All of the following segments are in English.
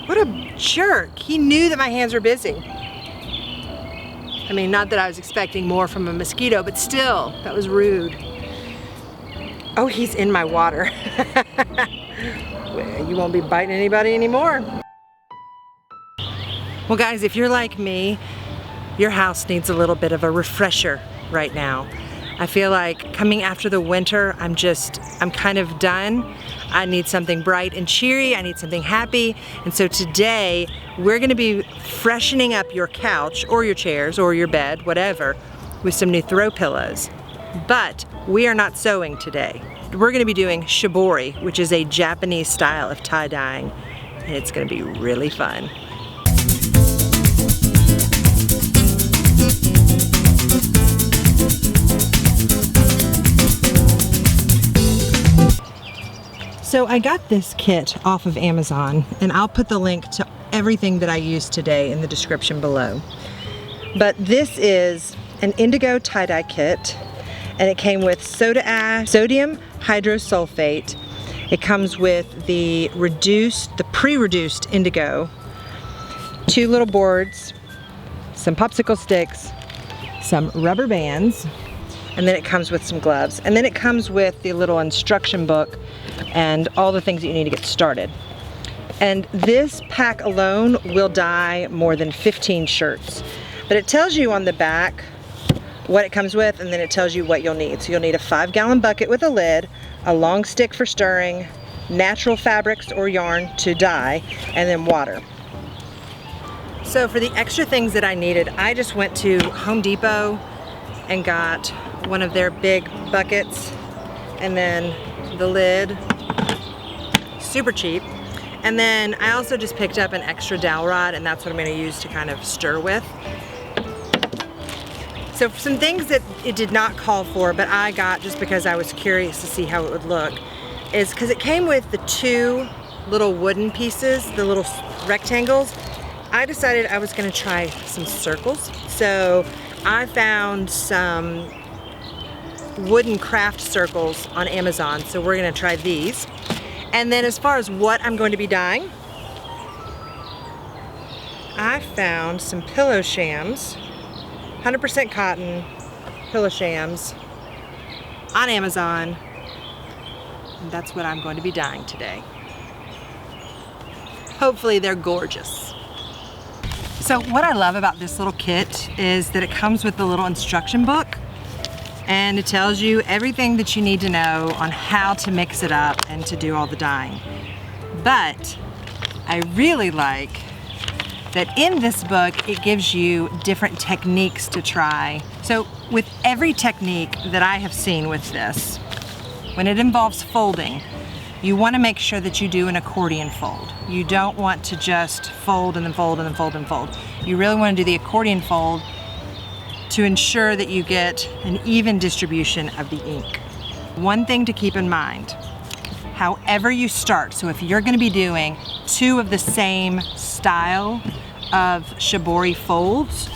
What a jerk. He knew that my hands were busy. I mean, not that I was expecting more from a mosquito, but still, that was rude. Oh, he's in my water. Well, you won't be biting anybody anymore. Well guys, if you're like me, your house needs a little bit of a refresher right now. I feel like coming after the winter, I'm kind of done. I need something bright and cheery, I need something happy, and so today we're gonna be freshening up your couch or your chairs or your bed, whatever, with some new throw pillows. But we are not sewing today. We're gonna be doing shibori, which is a Japanese style of tie dyeing, and it's gonna be really fun. So I got this kit off of Amazon, and I'll put the link to everything that I used today in the description below. But this is an indigo tie-dye kit, and it came with soda ash, sodium hydrosulfate. It comes with the pre-reduced indigo, 2 little boards, some popsicle sticks, some rubber bands, and then it comes with some gloves. And then it comes with the little instruction book and all the things that you need to get started. And this pack alone will dye more than 15 shirts. But it tells you on the back what it comes with, and then it tells you what you'll need. So you'll need a 5-gallon bucket with a lid, a long stick for stirring, natural fabrics or yarn to dye, and then water. So for the extra things that I needed, I just went to Home Depot and got one of their big buckets, and then the lid, super cheap. And then I also just picked up an extra dowel rod, and that's what I'm going to use to kind of stir with. So for some things that it did not call for, but I got just because I was curious to see how it would look, is because it came with the 2 little wooden pieces, the little rectangles. I decided I was going to try some circles. So I found some wooden craft circles on Amazon, so we're going to try these. And then as far as what I'm going to be dyeing, I found some pillow shams, 100% cotton pillow shams on Amazon, and that's what I'm going to be dyeing today. Hopefully they're gorgeous. So what I love about this little kit is that it comes with the little instruction book, and it tells you everything that you need to know on how to mix it up and to do all the dyeing. But I really like that in this book it gives you different techniques to try. So with every technique that I have seen with this, when it involves folding, you want to make sure that you do an accordion fold. You don't want to just fold and then fold and then fold and fold. You really want to do the accordion fold to ensure that you get an even distribution of the ink. One thing to keep in mind, however you start, so if you're going to be doing 2 of the same style of shibori folds,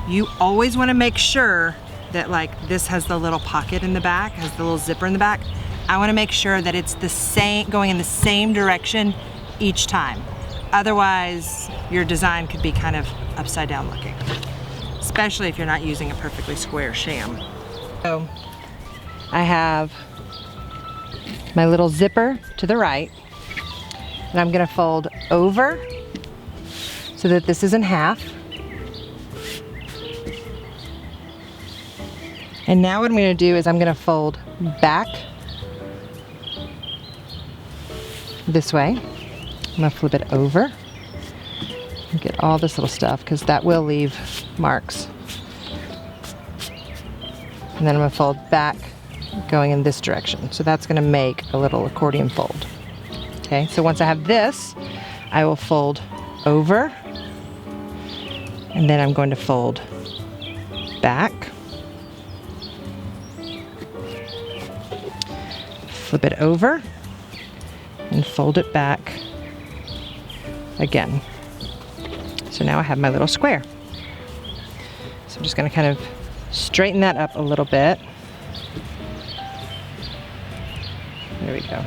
you always want to make sure that, like, this has the little pocket in the back, has the little zipper in the back. I want to make sure that it's the same, going in the same direction each time. Otherwise, your design could be kind of upside down looking, especially if you're not using a perfectly square sham. So I have my little zipper to the right, and I'm going to fold over so that this is in half. And now what I'm going to do is I'm going to fold back this way. I'm going to flip it over and get all this little stuff, because that will leave marks. And then I'm going to fold back going in this direction. So that's going to make a little accordion fold. Okay, so once I have this, I will fold over, and then I'm going to fold back, flip it over, and fold it back again. So now I have my little square. So I'm just going to kind of straighten that up a little bit. There we go.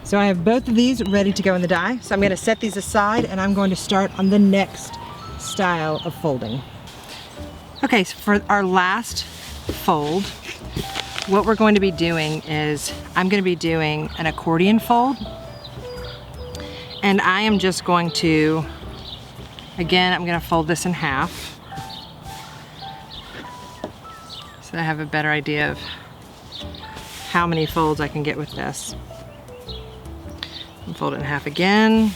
So I have both of these ready to go in the die. So I'm going to set these aside and I'm going to start on the next style of folding. Okay, so for our last fold, what we're going to be doing is I'm going to be doing an accordion fold. And I am just going to, again, I'm going to fold this in half so that I have a better idea of how many folds I can get with this. And fold it in half again.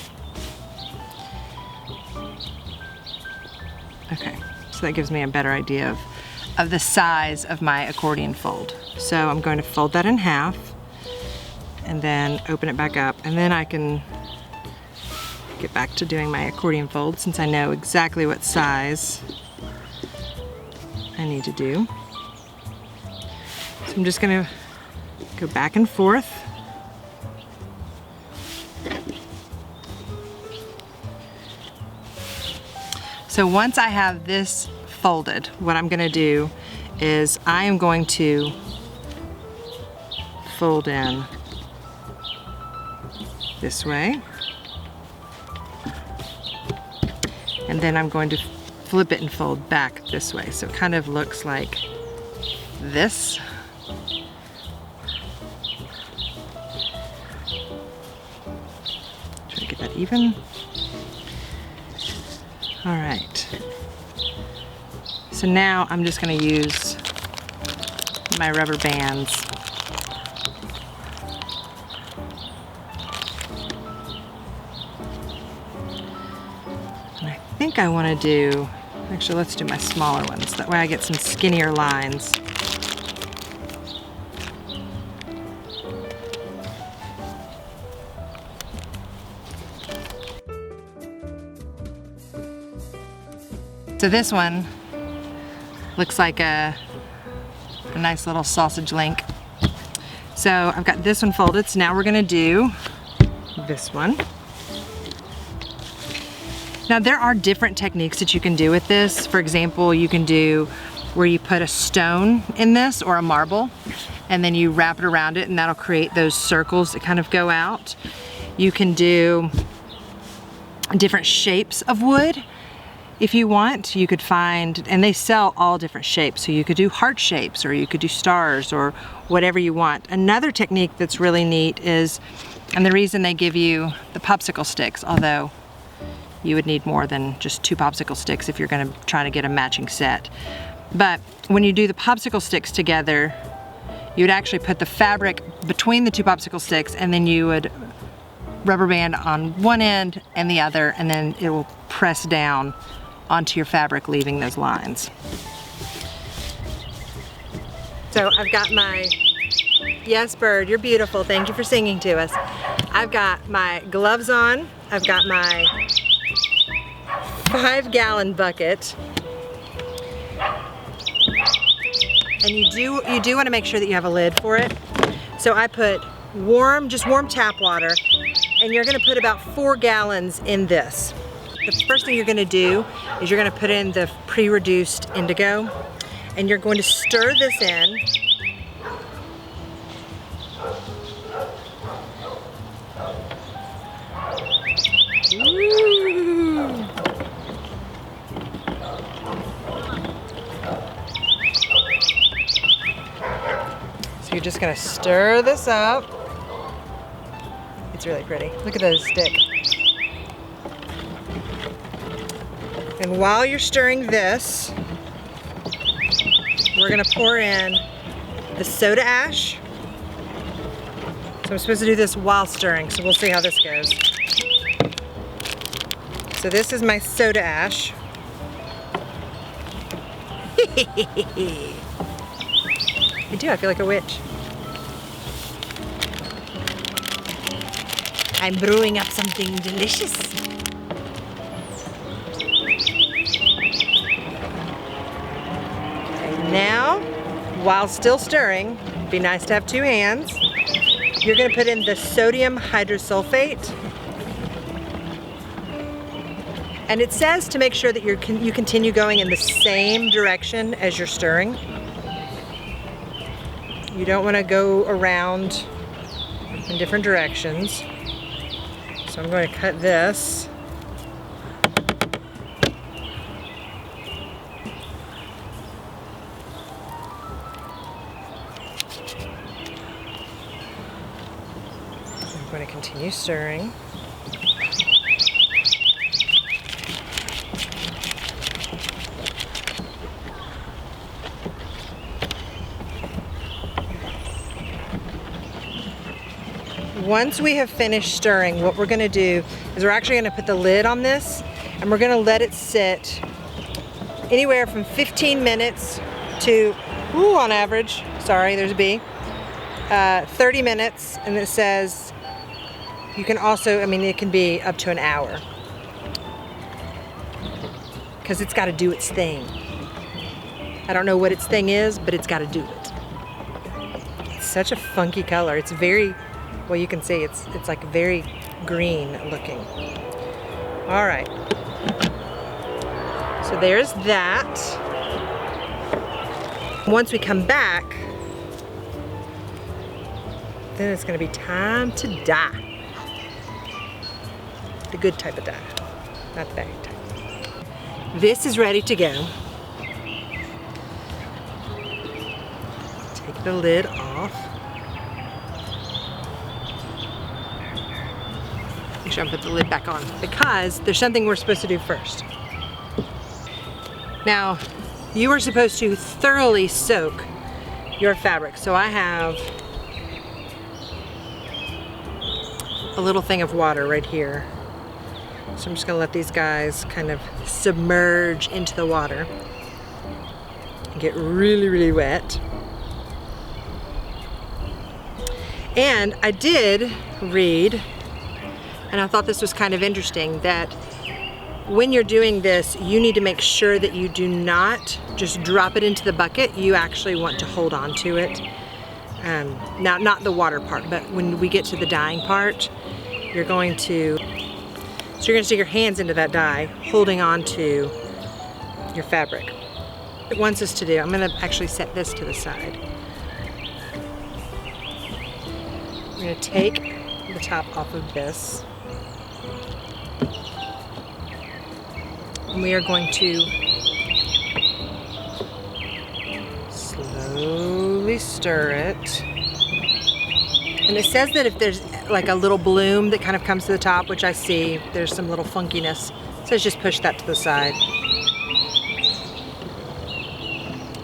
Okay, so that gives me a better idea of the size of my accordion fold. So I'm going to fold that in half and then open it back up, and then I can get back to doing my accordion fold since I know exactly what size I need to do. So I'm just going to go back and forth. So once I have this folded, what I'm going to do is I am going to fold in this way, and then I'm going to flip it and fold back this way. So it kind of looks like this. Try to get that even. All right. So now I'm just going to use my rubber bands. And I think I want to do, actually let's do my smaller ones. That way I get some skinnier lines. So this one looks like a nice little sausage link. So I've got this one folded, so now we're gonna do this one. Now there are different techniques that you can do with this. For example, you can do where you put a stone in this or a marble, and then you wrap it around it, and that'll create those circles that kind of go out. You can do different shapes of wood. If you want, you could find, and they sell all different shapes, so you could do heart shapes or you could do stars or whatever you want. Another technique that's really neat is, and the reason they give you the popsicle sticks, although you would need more than just 2 popsicle sticks if you're gonna try to get a matching set. But when you do the popsicle sticks together, you would actually put the fabric between the 2 popsicle sticks, and then you would rubber band on one end and the other, and then it will press down onto your fabric, leaving those lines. So I've got my, yes bird, you're beautiful, thank you for singing to us. I've got my gloves on, I've got my 5-gallon bucket, and you do want to make sure that you have a lid for it. So I put just warm tap water, and you're going to put about 4 gallons in this. The first thing you're going to do is you're going to put in the pre-reduced indigo, and you're going to stir this in. Ooh. So you're just going to stir this up. It's really pretty. Look at those sticks. And while you're stirring this, we're gonna pour in the soda ash. So I'm supposed to do this while stirring, so we'll see how this goes. So this is my soda ash. I do, I feel like a witch. I'm brewing up something delicious. Now, while still stirring, it'd be nice to have 2 hands, you're going to put in the sodium hydrosulfate. And it says to make sure that you continue going in the same direction as you're stirring. You don't want to go around in different directions. So I'm going to cut this. I'm going to continue stirring. Once we have finished stirring, what we're going to do is we're actually going to put the lid on this and we're going to let it sit anywhere from 15 minutes to, on average, sorry, there's a bee, 30 minutes, and it says you can also, I mean, it can be up to an hour because it's got to do its thing. I don't know what its thing is, but it's got to do it. It's such a funky color. It's very, well, you can see it's like very green looking. All right. So there's that. Once we come back, then it's going to be time to dye. The good type of dye, not the bad type. This is ready to go. Take the lid off. Make sure I put the lid back on because there's something we're supposed to do first. Now, you are supposed to thoroughly soak your fabric. So I have a little thing of water right here. So I'm just gonna let these guys kind of submerge into the water and get really, really wet. And I did read, and I thought this was kind of interesting, that when you're doing this, you need to make sure that you do not just drop it into the bucket. You actually want to hold on to it. Now, not the water part, but when we get to the dyeing part, you're going to stick your hands into that dye, holding on to your fabric. It wants us to do, I'm gonna actually set this to the side. I'm gonna take the top off of this. And we are going to slowly stir it. And it says that if there's like a little bloom that kind of comes to the top, which I see, there's some little funkiness. It says just push that to the side.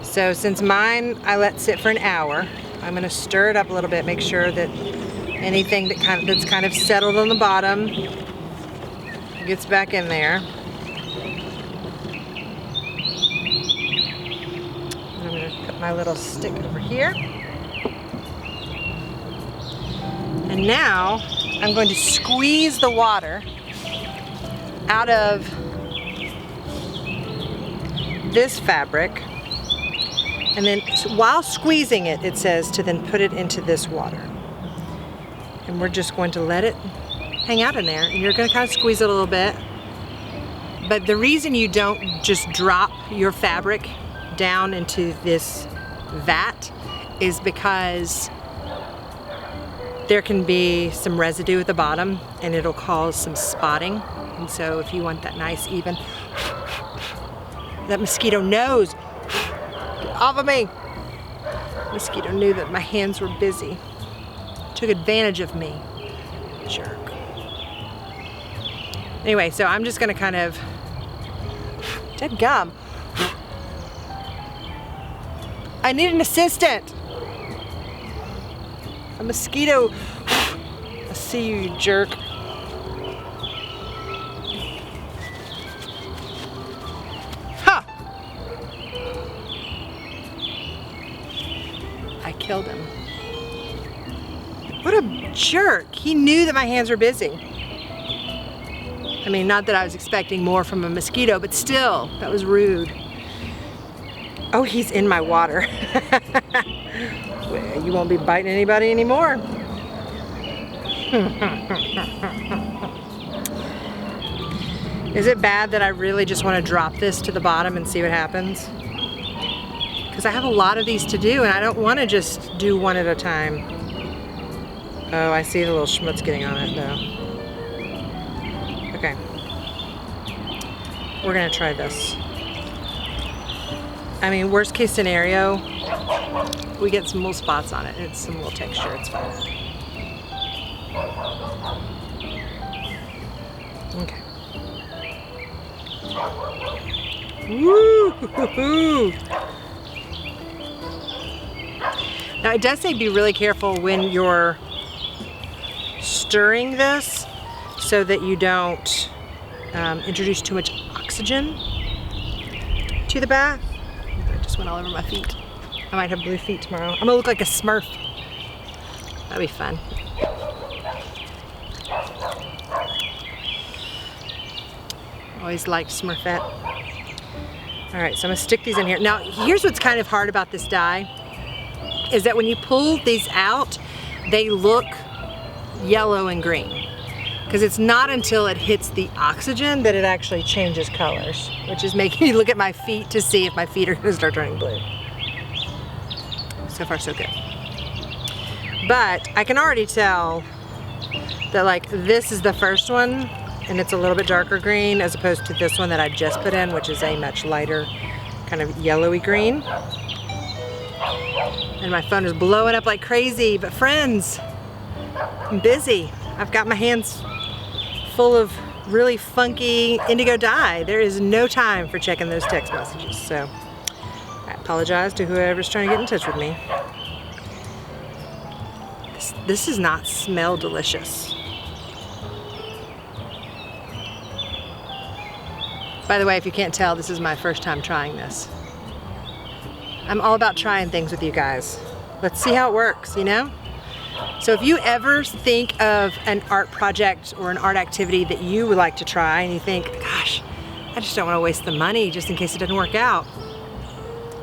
So since mine I let sit for an hour, I'm gonna stir it up a little bit, make sure that anything that's kind of settled on the bottom gets back in there. I'm gonna put my little stick over here. And now I'm going to squeeze the water out of this fabric. And then while squeezing it, it says to then put it into this water. And we're just going to let it hang out in there. And you're going to kind of squeeze it a little bit. But the reason you don't just drop your fabric down into this vat is because there can be some residue at the bottom and it'll cause some spotting. And so if you want that nice even, that mosquito knows, get off of me. Mosquito knew that my hands were busy. Took advantage of me, jerk. Anyway, so I'm just gonna kind of, dead gum. I need an assistant. A mosquito. I see you, you jerk. Ha! I killed him. What a jerk. He knew that my hands were busy. I mean, not that I was expecting more from a mosquito, but still, that was rude. Oh, he's in my water. Well, you won't be biting anybody anymore. Is it bad that I really just want to drop this to the bottom and see what happens? Because I have a lot of these to do and I don't want to just do one at a time. Oh, I see the little schmutz getting on it though. Okay. We're gonna try this. I mean, worst case scenario, we get some little spots on it. It's some little texture, it's fine. Okay. Woo! Now it does say be really careful when you're stirring this so that you don't introduce too much oxygen to the bath. It just went all over my feet. I might have blue feet tomorrow. I'm gonna look like a Smurf. That'd be fun. Always liked Smurfette. All right, so I'm gonna stick these in here. Now, here's what's kind of hard about this dye, is that when you pull these out, they look yellow and green. Because it's not until it hits the oxygen that it actually changes colors, which is making me look at my feet to see if my feet are gonna start turning blue. So far, so good. But I can already tell that like this is the first one, and it's a little bit darker green as opposed to this one that I just put in, which is a much lighter kind of yellowy green. And my phone is blowing up like crazy, but friends, I'm busy. I've got my hands full of really funky indigo dye. There is no time for checking those text messages, so I apologize to whoever's trying to get in touch with me. This does not smell delicious. By the way, if you can't tell, this is my first time trying this. I'm all about trying things with you guys. Let's see how it works, you know? So if you ever think of an art project or an art activity that you would like to try and you think, gosh, I just don't want to waste the money just in case it doesn't work out,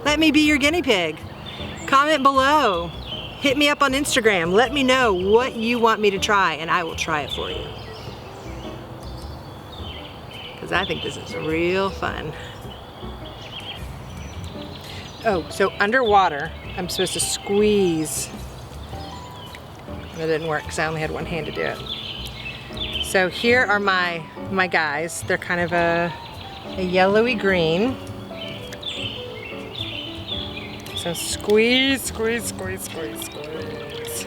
let me be your guinea pig. Comment below. Hit me up on Instagram. Let me know what you want me to try and I will try it for you. Because I think this is real fun. Oh, so underwater, I'm supposed to squeeze. And it didn't work because I only had one hand to do it. So here are my guys. They're kind of a yellowy green. So squeeze, squeeze, squeeze, squeeze, squeeze.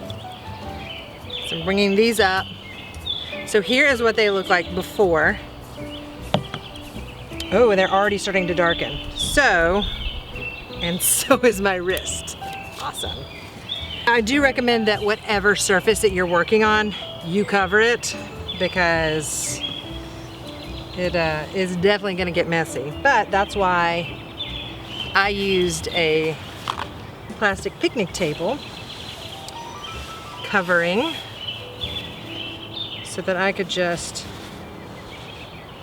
So I'm bringing these up. So here is what they look like before. Oh, and they're already starting to darken. So, and so is my wrist. Awesome. I do recommend that whatever surface that you're working on, you cover it because it is definitely gonna get messy. But that's why I used a plastic picnic table covering so that I could just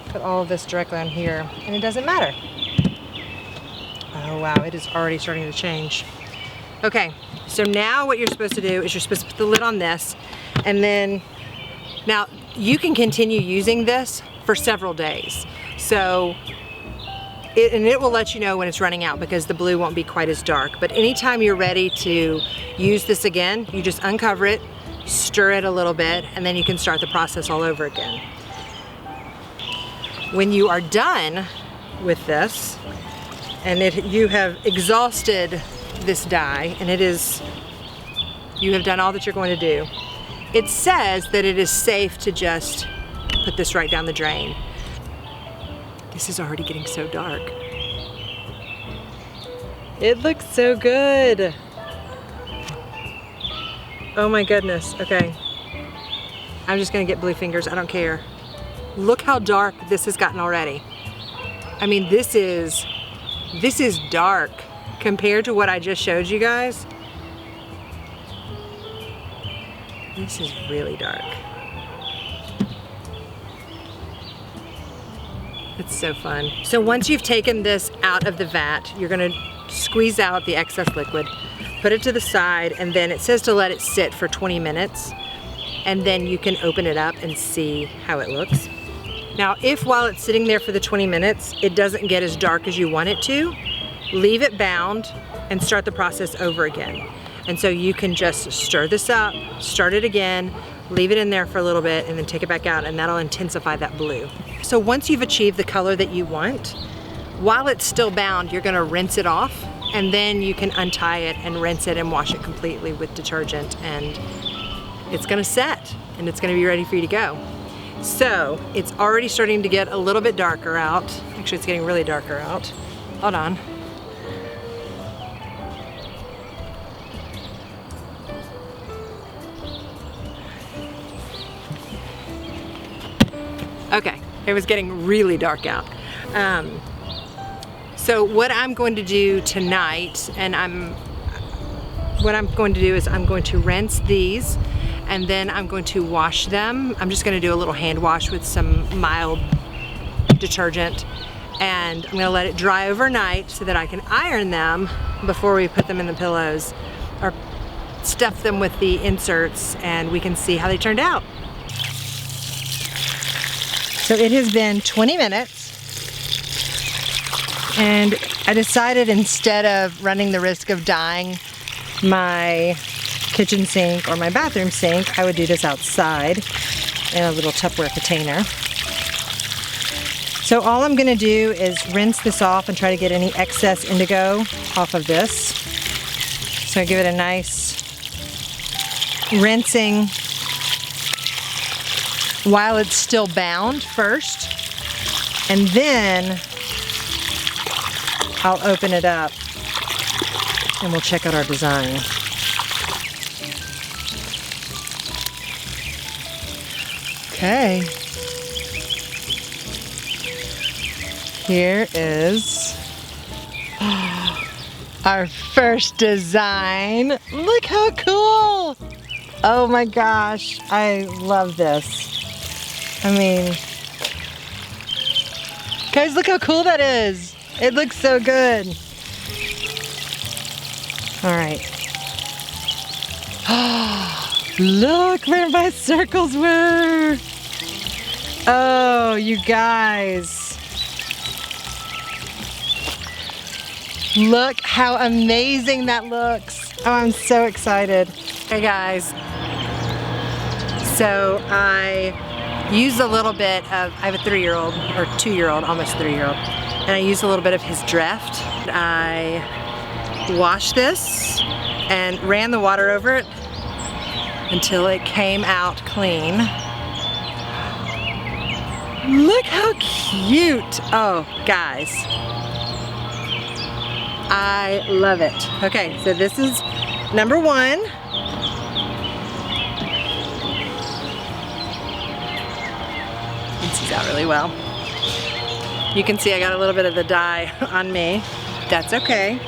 put all of this directly on here and it doesn't matter. Oh wow, it is already starting to change. Okay, so now what you're supposed to do is you're supposed to put the lid on this, and then now you can continue using this for several days. So it will let you know when it's running out because the blue won't be quite as dark. But anytime you're ready to use this again, you just uncover it, stir it a little bit, and then you can start the process all over again. When you are done with this, and you have exhausted this dye, and you have done all that you're going to do, it says that it is safe to just put this right down the drain. This is already getting so dark. It looks so good. Oh my goodness, okay. I'm just gonna get blue fingers, I don't care. Look how dark this has gotten already. I mean, this is dark compared to what I just showed you guys. This is really dark. It's so fun. So once you've taken this out of the vat, you're gonna squeeze out the excess liquid, put it to the side, and then it says to let it sit for 20 minutes, and then you can open it up and see how it looks. Now, if while it's sitting there for the 20 minutes, it doesn't get as dark as you want it to, leave it bound and start the process over again. And so you can just stir this up, start it again, leave it in there for a little bit, and then take it back out, and that'll intensify that blue. So once you've achieved the color that you want, while it's still bound, you're gonna rinse it off, and then you can untie it and rinse it and wash it completely with detergent, and it's gonna set, and it's gonna be ready for you to go. So it's already starting to get a little bit darker out. Actually, it's getting really darker out. Hold on. Okay, it was getting really dark out. So what I'm going to do tonight, what I'm going to do is I'm going to rinse these, and then I'm going to wash them. I'm just going to do a little hand wash with some mild detergent, and I'm going to let it dry overnight so that I can iron them before we put them in the pillows or stuff them with the inserts, and we can see how they turned out. So it has been 20 minutes, and I decided instead of running the risk of dyeing my kitchen sink or my bathroom sink, I would do this outside in a little Tupperware container. So all I'm gonna do is rinse this off and try to get any excess indigo off of this. So I give it a nice rinsing while it's still bound first, and then I'll open it up and we'll check out our design. Okay. Here is our first design. Look how cool! Oh my gosh, I love this. I mean, guys, look how cool that is. It looks so good. All right. Look where my circles were. Oh, you guys. Look how amazing that looks. Oh, I'm so excited. Hey guys. So I used a little bit of, I have a 3-year-old, or 2-year-old, almost 3-year-old, and I used a little bit of his Dreft. I washed this and ran the water over it until it came out clean. Look how cute. Oh, guys. I love it. Okay, so this is number 1. This is out really well. You can see I got a little bit of the dye on me. That's okay.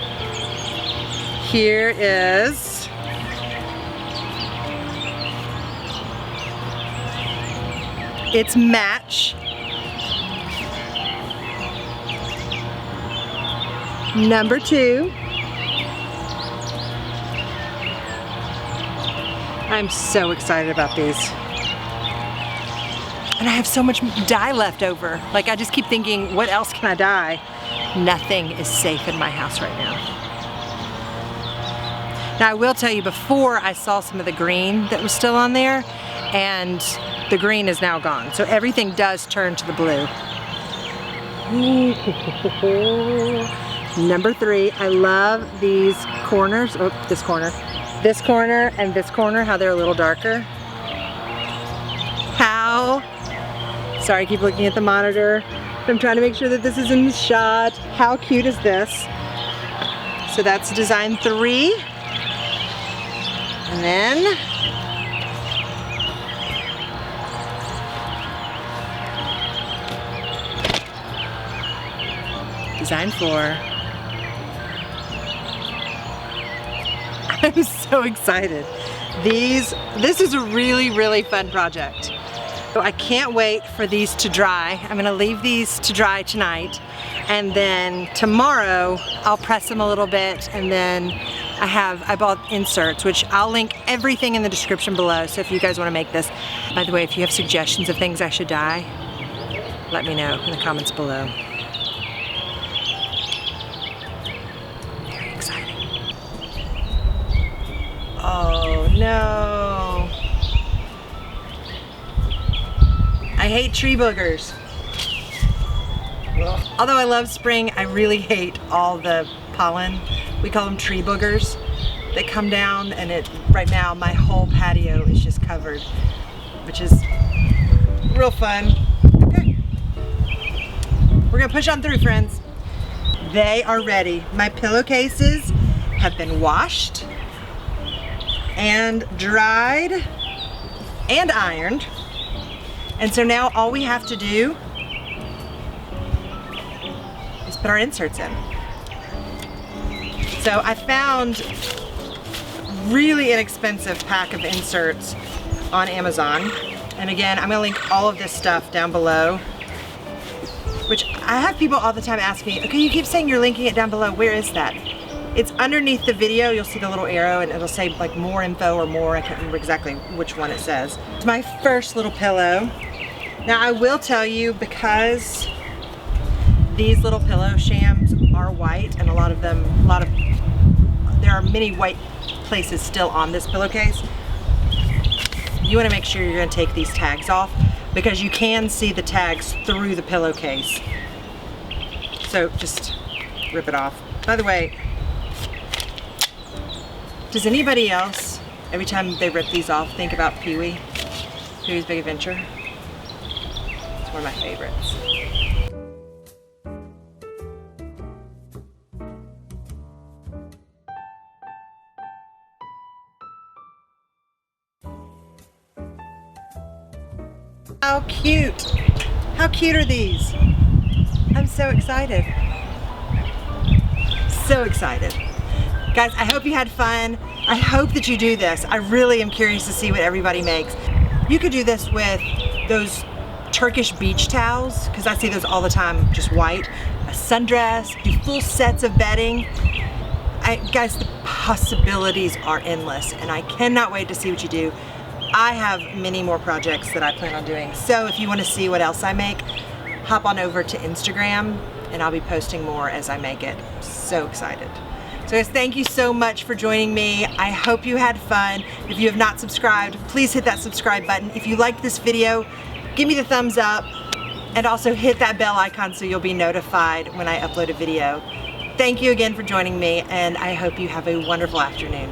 Here is its match. Number 2. I'm so excited about these. And I have so much dye left over. Like, I just keep thinking, what else can I dye? Nothing is safe in my house right now. Now I will tell you, before I saw some of the green that was still on there, and the green is now gone. So everything does turn to the blue. Number 3, I love these corners. Oh, this corner and this corner, how they're a little darker. How, sorry, I keep looking at the monitor. I'm trying to make sure that this is in the shot. How cute is this? So that's design 3. And then design 4. I'm so excited. This is a really, really fun project. So I can't wait for these to dry. I'm gonna leave these to dry tonight, and then tomorrow I'll press them a little bit, and then I bought inserts, which I'll link everything in the description below, so if you guys wanna make this. By the way, if you have suggestions of things I should dye, let me know in the comments below. Very exciting. I hate tree boogers. Although I love spring, I really hate all the pollen. We call them tree boogers. They come down, and right now my whole patio is just covered, which is real fun. Okay, we're gonna push on through, friends. They are ready. My pillowcases have been washed and dried and ironed. And so now all we have to do is put our inserts in. So I found a really inexpensive pack of inserts on Amazon. And again, I'm gonna link all of this stuff down below, which I have people all the time ask me, okay, you keep saying you're linking it down below, where is that? It's underneath the video. You'll see the little arrow and it'll say like more info or more. I can't remember exactly which one it says. It's my first little pillow. Now I will tell you, because these little pillow shams are white, and there are many white places still on this pillowcase. You want to make sure you're going to take these tags off, because you can see the tags through the pillowcase. So just rip it off. By the way, does anybody else, every time they rip these off, think about Pee-wee? Pee-wee's Big Adventure? It's one of my favorites. How cute! How cute are these? I'm so excited. So excited. Guys, I hope you had fun. I hope that you do this. I really am curious to see what everybody makes. You could do this with those Turkish beach towels, because I see those all the time, just white. A sundress, do full sets of bedding. Guys, the possibilities are endless, and I cannot wait to see what you do. I have many more projects that I plan on doing. So if you want to see what else I make, hop on over to Instagram, and I'll be posting more as I make it. So excited. So guys, thank you so much for joining me. I hope you had fun. If you have not subscribed, please hit that subscribe button. If you liked this video, give me the thumbs up, and also hit that bell icon so you'll be notified when I upload a video. Thank you again for joining me, and I hope you have a wonderful afternoon.